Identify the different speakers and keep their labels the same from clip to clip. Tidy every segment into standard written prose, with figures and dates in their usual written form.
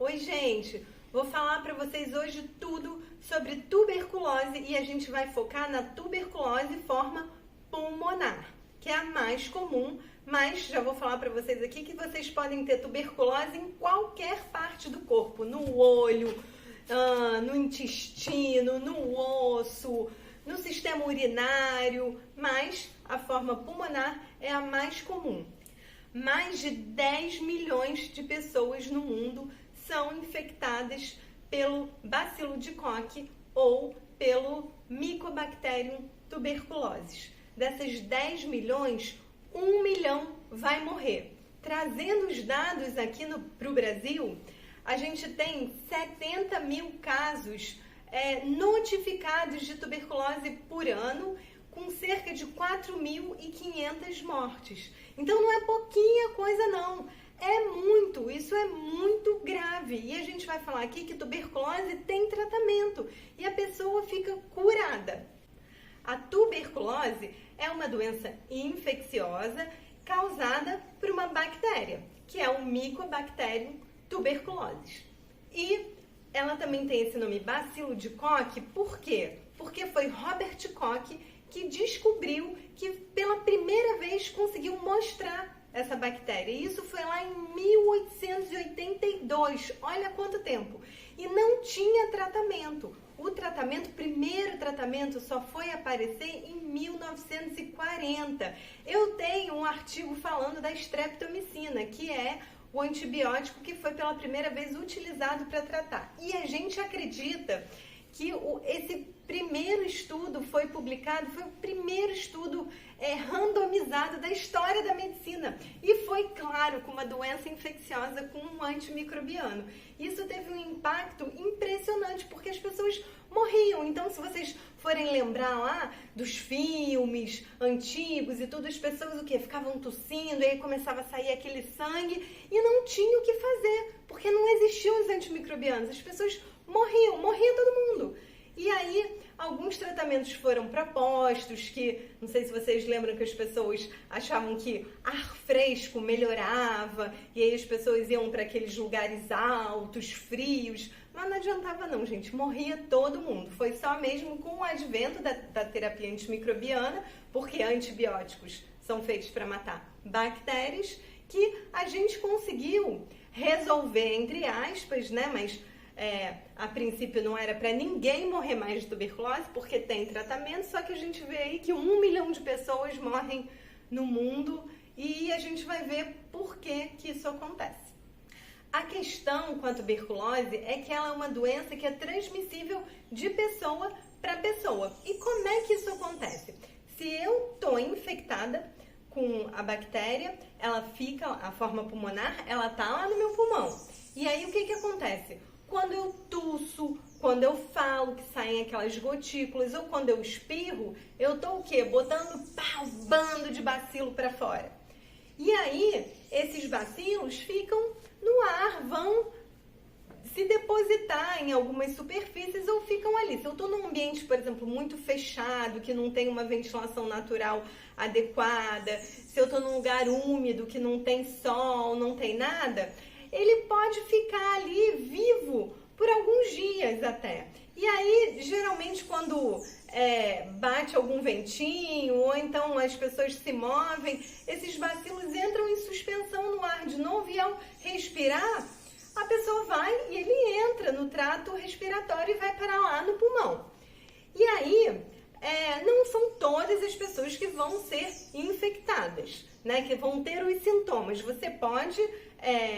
Speaker 1: Oi, gente! Vou falar para vocês hoje tudo sobre tuberculose e a gente vai focar na tuberculose forma pulmonar, que é a mais comum, mas já vou falar para vocês aqui que vocês podem ter tuberculose em qualquer parte do corpo, no olho, no intestino, no osso, no sistema urinário, mas a forma pulmonar é a mais comum. Mais de 10 milhões de pessoas no mundo são infectadas pelo bacilo de Koch ou pelo Mycobacterium tuberculosis. Dessas 10 milhões, 1 milhão vai morrer. Trazendo os dados aqui para o Brasil, a gente tem 70 mil casos notificados de tuberculose por ano, com cerca de 4.500 mortes. Então não é pouquinha coisa não, é muito, isso é muito grave. E a gente vai falar aqui que tuberculose tem tratamento e a pessoa fica curada. A tuberculose é uma doença infecciosa causada por uma bactéria, que é o Mycobacterium tuberculosis. E ela também tem esse nome bacilo de Koch, por quê? Porque foi Robert Koch que descobriu, que pela primeira vez conseguiu mostrar essa bactéria. E isso foi lá em 1882, olha quanto tempo. E não tinha tratamento. O primeiro tratamento só foi aparecer em 1940. Eu tenho um artigo falando da streptomicina, que é o antibiótico que foi pela primeira vez utilizado para tratar. E a gente acredita que esse primeiro estudo foi publicado, foi o primeiro estudo randomizado da história da medicina. E foi, claro, com uma doença infecciosa com um antimicrobiano. Isso teve um impacto impressionante, porque as pessoas morriam. Então, se vocês forem lembrar lá dos filmes antigos e tudo, as pessoas o quê? Ficavam tossindo, e aí começava a sair aquele sangue e não tinha o que fazer, porque não existiam os antimicrobianos. As pessoas morria todo mundo. E aí, alguns tratamentos foram propostos, que, não sei se vocês lembram que as pessoas achavam que ar fresco melhorava, e aí as pessoas iam para aqueles lugares altos, frios, mas não adiantava não, gente, morria todo mundo. Foi só mesmo com o advento da terapia antimicrobiana, porque antibióticos são feitos para matar bactérias, que a gente conseguiu resolver, entre aspas, né, mas a princípio não era para ninguém morrer mais de tuberculose, porque tem tratamento, só que a gente vê aí que 1 milhão de pessoas morrem no mundo e a gente vai ver por que isso acontece. A questão com a tuberculose é que ela é uma doença que é transmissível de pessoa para pessoa. E como é que isso acontece? Se eu estou infectada com a bactéria, ela fica, a forma pulmonar, ela tá lá no meu pulmão. E aí o que acontece? Quando eu tusso, quando eu falo que saem aquelas gotículas ou quando eu espirro, eu tô o quê? Botando um bando de bacilo para fora. E aí, esses bacilos ficam no ar, vão se depositar em algumas superfícies ou ficam ali. Se eu tô num ambiente, por exemplo, muito fechado, que não tem uma ventilação natural adequada, se eu tô num lugar úmido, que não tem sol, não tem nada, ele pode ficar ali vivo por alguns dias até. E aí, geralmente, quando bate algum ventinho, ou então as pessoas se movem, esses bacilos entram em suspensão no ar de novo e ao respirar, a pessoa vai e ele entra no trato respiratório e vai parar lá no pulmão. E aí, não são todas as pessoas que vão ser infectadas, né, que vão ter os sintomas. Você pode,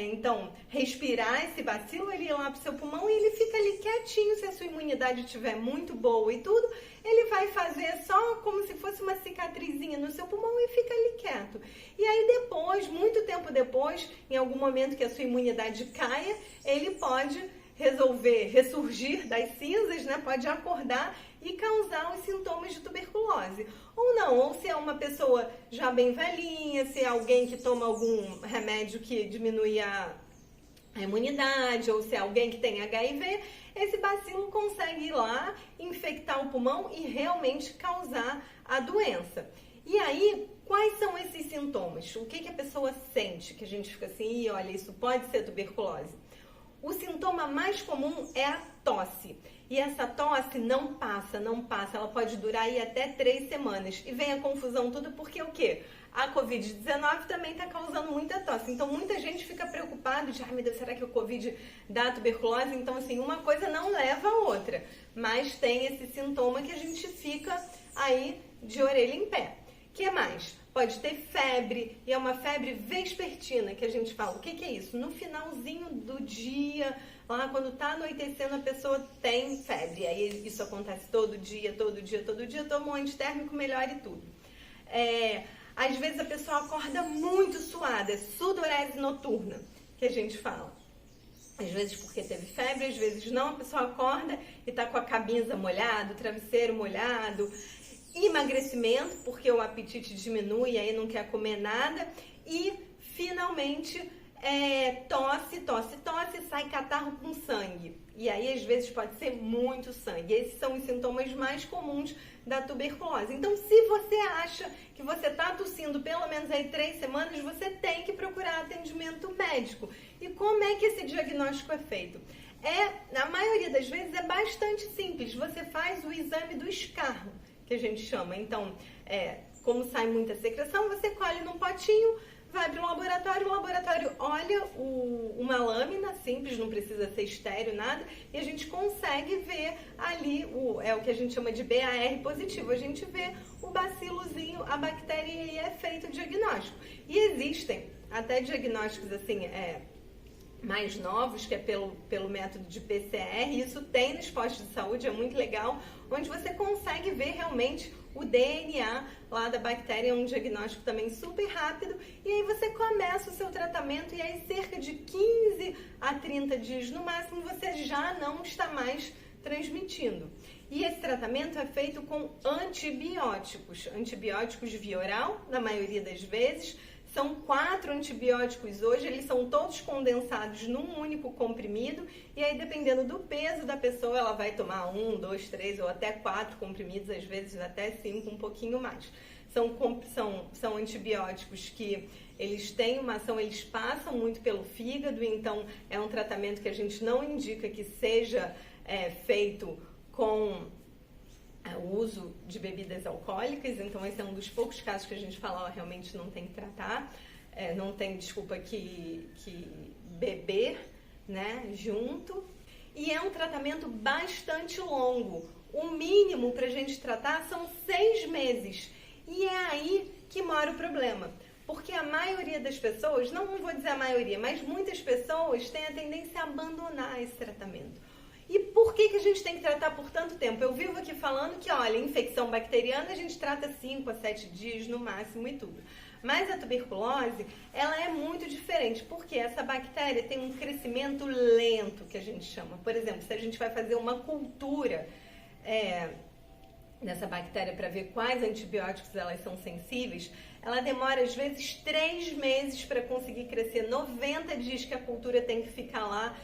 Speaker 1: então, respirar esse bacilo, ele ir lá para o seu pulmão e ele fica ali quietinho. Se a sua imunidade estiver muito boa e tudo, ele vai fazer só como se fosse uma cicatrizinha no seu pulmão e fica ali quieto. E aí depois, muito tempo depois, em algum momento que a sua imunidade caia, ele pode resolver ressurgir das cinzas, né? Pode acordar e causar os sintomas de tuberculose. Ou não, ou se é uma pessoa já bem velhinha, se é alguém que toma algum remédio que diminui a imunidade, ou se é alguém que tem HIV, esse bacilo consegue ir lá, infectar o pulmão e realmente causar a doença. E aí, quais são esses sintomas? O que a pessoa sente? Que a gente fica assim, olha, isso pode ser tuberculose. O sintoma mais comum é a tosse. E essa tosse não passa. Ela pode durar aí até 3 semanas. E vem a confusão tudo porque o quê? A Covid-19 também está causando muita tosse. Então, muita gente fica preocupada de, ai meu Deus, será que o Covid dá tuberculose? Então, assim, uma coisa não leva a outra. Mas tem esse sintoma que a gente fica aí de orelha em pé. O que mais? Pode ter febre, e é uma febre vespertina que a gente fala. O que é isso? No finalzinho do dia, lá quando está anoitecendo, a pessoa tem febre. Aí isso acontece todo dia, toma um antitérmico, melhora e tudo. Às vezes a pessoa acorda muito suada, é sudorese noturna, que a gente fala. Às vezes porque teve febre, às vezes não, a pessoa acorda e está com a camisa molhada, o travesseiro molhado. Emagrecimento, porque o apetite diminui e aí não quer comer nada. E, finalmente, tosse, sai catarro com sangue. E aí, às vezes, pode ser muito sangue. Esses são os sintomas mais comuns da tuberculose. Então, se você acha que você está tossindo pelo menos aí 3 semanas, você tem que procurar atendimento médico. E como é que esse diagnóstico é feito? Na maioria das vezes, é bastante simples. Você faz o exame do escarro, que a gente chama. Então, como sai muita secreção, você colhe num potinho, vai para o laboratório olha uma lâmina simples, não precisa ser estéreo, nada, e a gente consegue ver ali, o que a gente chama de BAR positivo, a gente vê o bacilozinho, a bactéria, e é feito o diagnóstico. E existem até diagnósticos assim, mais novos, que é pelo método de PCR, e isso tem nos postos de saúde, é muito legal, onde você consegue ver realmente o DNA lá da bactéria, é um diagnóstico também super rápido, e aí você começa o seu tratamento, e aí cerca de 15 a 30 dias no máximo, você já não está mais transmitindo. E esse tratamento é feito com antibióticos via oral, na maioria das vezes. São 4 antibióticos hoje, eles são todos condensados num único comprimido, e aí dependendo do peso da pessoa, ela vai tomar 1, 2, 3 ou até 4 comprimidos, às vezes até 5, um pouquinho mais. São antibióticos que eles têm uma ação, eles passam muito pelo fígado, então é um tratamento que a gente não indica que seja feito com o uso de bebidas alcoólicas, então esse é um dos poucos casos que a gente fala, realmente não tem que tratar, não tem desculpa que beber, né, junto. E é um tratamento bastante longo, o mínimo para a gente tratar são 6 meses, e é aí que mora o problema. Porque a maioria das pessoas, não vou dizer a maioria, mas muitas pessoas têm a tendência a abandonar esse tratamento. E por que a gente tem que tratar por tanto tempo? Eu vivo aqui falando que, olha, infecção bacteriana a gente trata 5 a 7 dias no máximo e tudo. Mas a tuberculose, ela é muito diferente, porque essa bactéria tem um crescimento lento, que a gente chama. Por exemplo, se a gente vai fazer uma cultura dessa bactéria para ver quais antibióticos elas são sensíveis, ela demora às vezes 3 meses para conseguir crescer, 90 dias que a cultura tem que ficar lá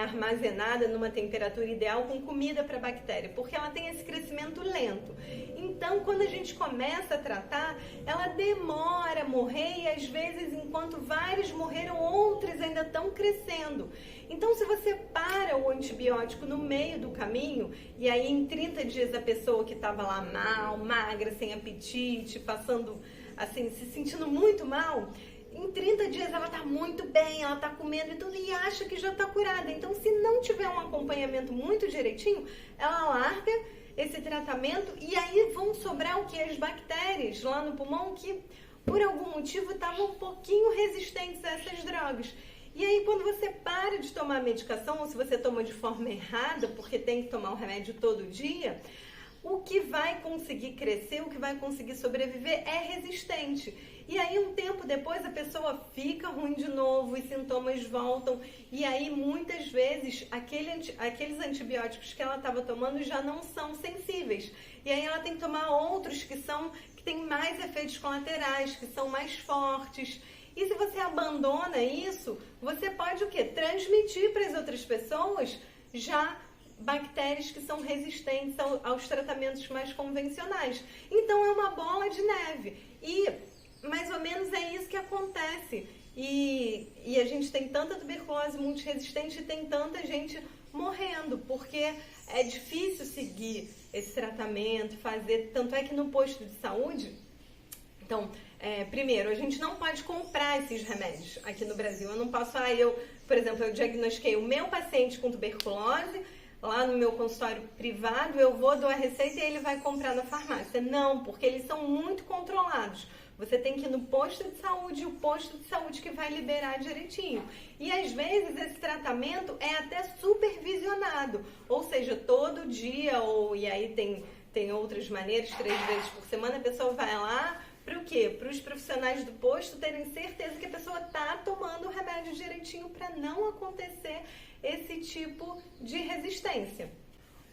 Speaker 1: armazenada numa temperatura ideal com comida para a bactéria, porque ela tem esse crescimento lento. Então, quando a gente começa a tratar, ela demora a morrer e às vezes, enquanto vários morreram, outros ainda estão crescendo. Então, se você para o antibiótico no meio do caminho, e aí em 30 dias a pessoa que estava lá mal, magra, sem apetite, passando assim, se sentindo muito mal, em 30 dias ela está muito bem, ela está comendo e tudo, e acha que já está curada. Então, se não tiver um acompanhamento muito direitinho, ela larga esse tratamento e aí vão sobrar o que? As bactérias lá no pulmão que, por algum motivo, estavam um pouquinho resistentes a essas drogas. E aí, quando você para de tomar a medicação, ou se você toma de forma errada, porque tem que tomar o remédio todo dia, o que vai conseguir crescer, o que vai conseguir sobreviver é resistente. E aí, um tempo depois, a pessoa fica ruim de novo, os sintomas voltam. E aí, muitas vezes, aqueles antibióticos que ela estava tomando já não são sensíveis. E aí, ela tem que tomar outros que têm mais efeitos colaterais, que são mais fortes. E se você abandona isso, você pode o quê? Transmitir para as outras pessoas já bactérias que são resistentes aos tratamentos mais convencionais. Então, é uma bola de neve. E mais ou menos é isso que acontece. e a gente tem tanta tuberculose multiresistente e tem tanta gente morrendo, porque é difícil seguir esse tratamento, fazer, tanto é que no posto de saúde, então, primeiro, a gente não pode comprar esses remédios aqui no Brasil. Eu não posso, por exemplo, eu diagnostiquei o meu paciente com tuberculose, lá no meu consultório privado, eu vou dar a receita e ele vai comprar na farmácia. Não, porque eles são muito controlados. Você tem que ir no posto de saúde, e o posto de saúde que vai liberar direitinho. E às vezes esse tratamento é até supervisionado, ou seja, todo dia, e aí tem outras maneiras, 3 vezes por semana, a pessoa vai lá. Para o quê? Para os profissionais do posto terem certeza que a pessoa está tomando o remédio direitinho para não acontecer esse tipo de resistência.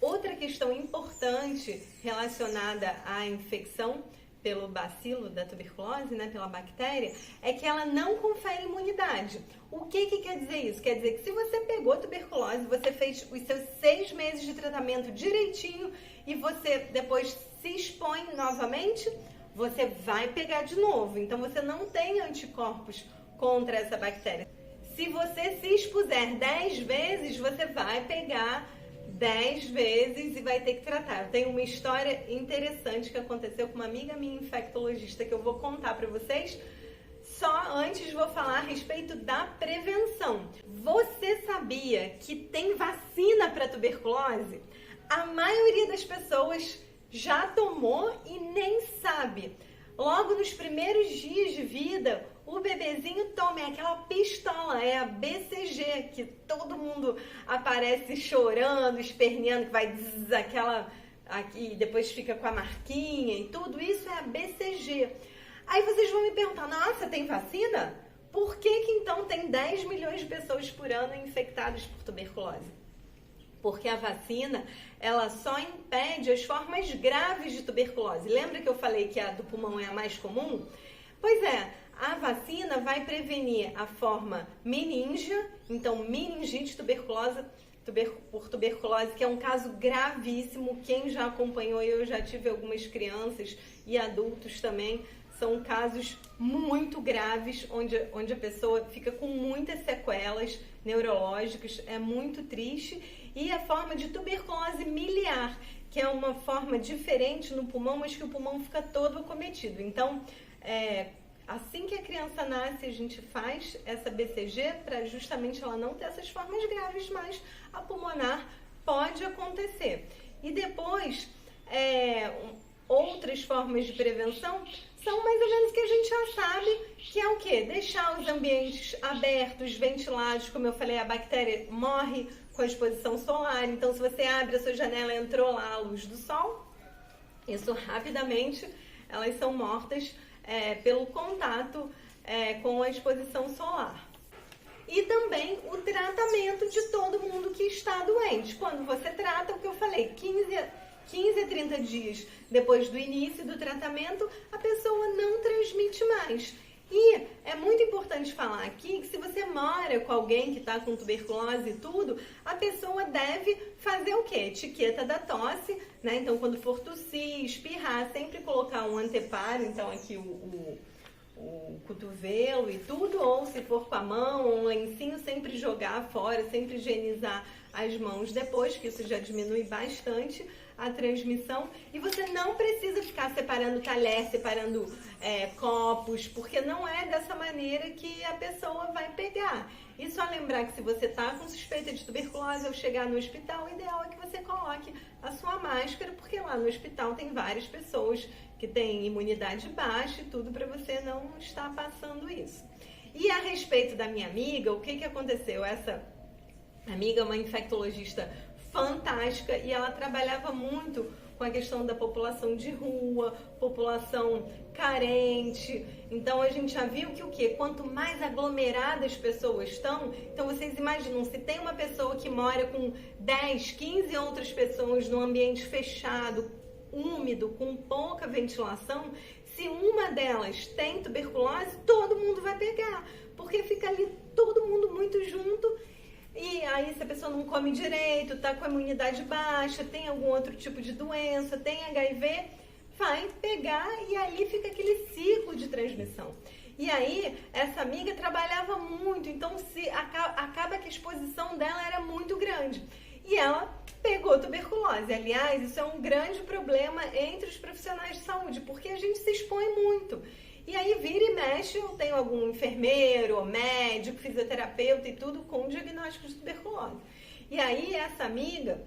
Speaker 1: Outra questão importante relacionada à infecção pelo bacilo da tuberculose, né, pela bactéria, é que ela não confere imunidade. O que quer dizer isso? Quer dizer que se você pegou tuberculose, você fez os seus 6 meses de tratamento direitinho e você depois se expõe novamente, você vai pegar de novo. Então, você não tem anticorpos contra essa bactéria. Se você se expuser 10 vezes, você vai pegar 10 vezes e vai ter que tratar. Eu tenho uma história interessante que aconteceu com uma amiga minha infectologista que eu vou contar para vocês. Só antes vou falar a respeito da prevenção. Você sabia que tem vacina para tuberculose? A maioria das pessoas já tomou e nem sabe. Logo nos primeiros dias de vida, o bebezinho toma aquela pistola, é a BCG, que todo mundo aparece chorando, esperneando, que vai aquela aqui, depois fica com a marquinha e tudo isso é a BCG. Aí vocês vão me perguntar, nossa, tem vacina? Por que então tem 10 milhões de pessoas por ano infectadas por tuberculose? Porque a vacina, ela só impede as formas graves de tuberculose. Lembra que eu falei que a do pulmão é a mais comum? Pois é, a vacina vai prevenir a forma meníngia, então meningite por tuberculose, que é um caso gravíssimo. Quem já acompanhou, eu já tive algumas crianças e adultos também, são casos muito graves, onde a pessoa fica com muitas sequelas neurológicas, é muito triste. E a forma de tuberculose miliar, que é uma forma diferente no pulmão, mas que o pulmão fica todo acometido. Então, assim que a criança nasce, a gente faz essa BCG para justamente ela não ter essas formas graves, mas a pulmonar pode acontecer. E depois, outras formas de prevenção são mais ou menos que a gente já sabe, que é o quê? Deixar os ambientes abertos, ventilados, como eu falei, a bactéria morre com a exposição solar. Então, se você abre a sua janela e entrou lá a luz do sol, isso rapidamente, elas são mortas pelo contato com a exposição solar. E também o tratamento de todo mundo que está doente. Quando você trata, o que eu falei, 15 a 30 dias depois do início do tratamento, a pessoa não transmite mais. E é muito importante falar aqui que se você mora com alguém que está com tuberculose e tudo, a pessoa deve fazer o quê? Etiqueta da tosse, né? Então, quando for tossir, espirrar, sempre colocar um anteparo, então aqui o cotovelo e tudo, ou se for com a mão, um lencinho, sempre jogar fora, sempre higienizar as mãos depois, que isso já diminui bastante a transmissão. E você não precisa ficar separando talher, separando copos, porque não é dessa maneira que a pessoa vai pegar. E só lembrar que se você está com suspeita de tuberculose ao chegar no hospital, o ideal é que você coloque a sua máscara, porque lá no hospital tem várias pessoas que têm imunidade baixa e tudo, para você não estar passando isso. E a respeito da minha amiga, o que aconteceu? Essa amiga é uma infectologista fantástica e ela trabalhava muito com a questão da população de rua, população carente. Então a gente já viu que o quê? Quanto mais aglomeradas as pessoas estão, então vocês imaginam, se tem uma pessoa que mora com 10, 15 outras pessoas num ambiente fechado, úmido, com pouca ventilação, se uma delas tem tuberculose, todo mundo vai pegar, porque fica ali todo mundo muito junto. E aí, se a pessoa não come direito, está com a imunidade baixa, tem algum outro tipo de doença, tem HIV, vai pegar e ali fica aquele ciclo de transmissão. E aí, essa amiga trabalhava muito, então acaba que a exposição dela era muito grande. E ela pegou tuberculose. Aliás, isso é um grande problema entre os profissionais de saúde, porque a gente se expõe muito. E aí, vira e mexe, eu tenho algum enfermeiro, médico, fisioterapeuta e tudo com diagnóstico de tuberculose. E aí, essa amiga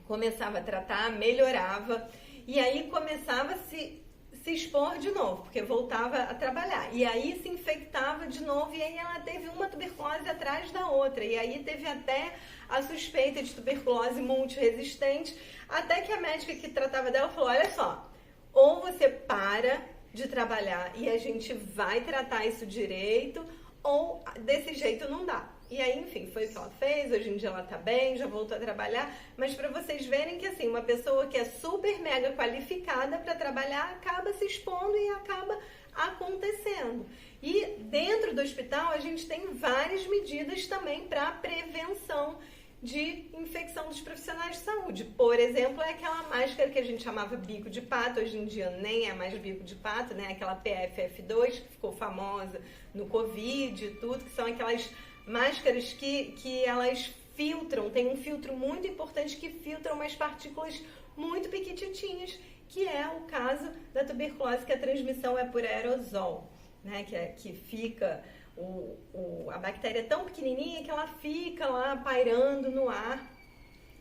Speaker 1: começava a tratar, melhorava, e aí começava a se expor de novo, porque voltava a trabalhar. E aí se infectava de novo, e aí ela teve uma tuberculose atrás da outra. E aí teve até a suspeita de tuberculose multiresistente, até que a médica que tratava dela falou, olha só, ou você para de trabalhar e a gente vai tratar isso direito, ou desse jeito não dá. E aí, enfim, foi o que ela fez, hoje em dia ela tá bem, já voltou a trabalhar, mas para vocês verem que, assim, uma pessoa que é super mega qualificada para trabalhar acaba se expondo e acaba acontecendo. E dentro do hospital a gente tem várias medidas também para prevenção de infecção dos profissionais de saúde. Por exemplo, é aquela máscara que a gente chamava bico de pato, hoje em dia nem é mais bico de pato, né? Aquela PFF2 que ficou famosa no Covid e tudo, que são aquelas máscaras que elas filtram, tem um filtro muito importante que filtra umas partículas muito pequititinhas, que é o caso da tuberculose, que a transmissão é por aerosol, né? Que fica, a bactéria é tão pequenininha que ela fica lá pairando no ar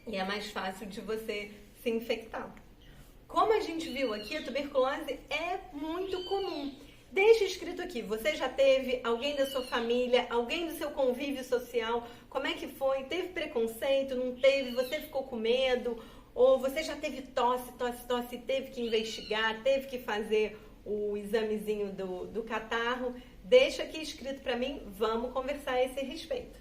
Speaker 1: e é mais fácil de você se infectar. Como a gente viu aqui, a tuberculose é muito comum. Deixa escrito aqui, você já teve alguém da sua família, alguém do seu convívio social, como é que foi? Teve preconceito, não teve? Você ficou com medo? Ou você já teve tosse, teve que investigar, teve que fazer o examezinho do catarro? Deixa aqui escrito para mim, vamos conversar a esse respeito.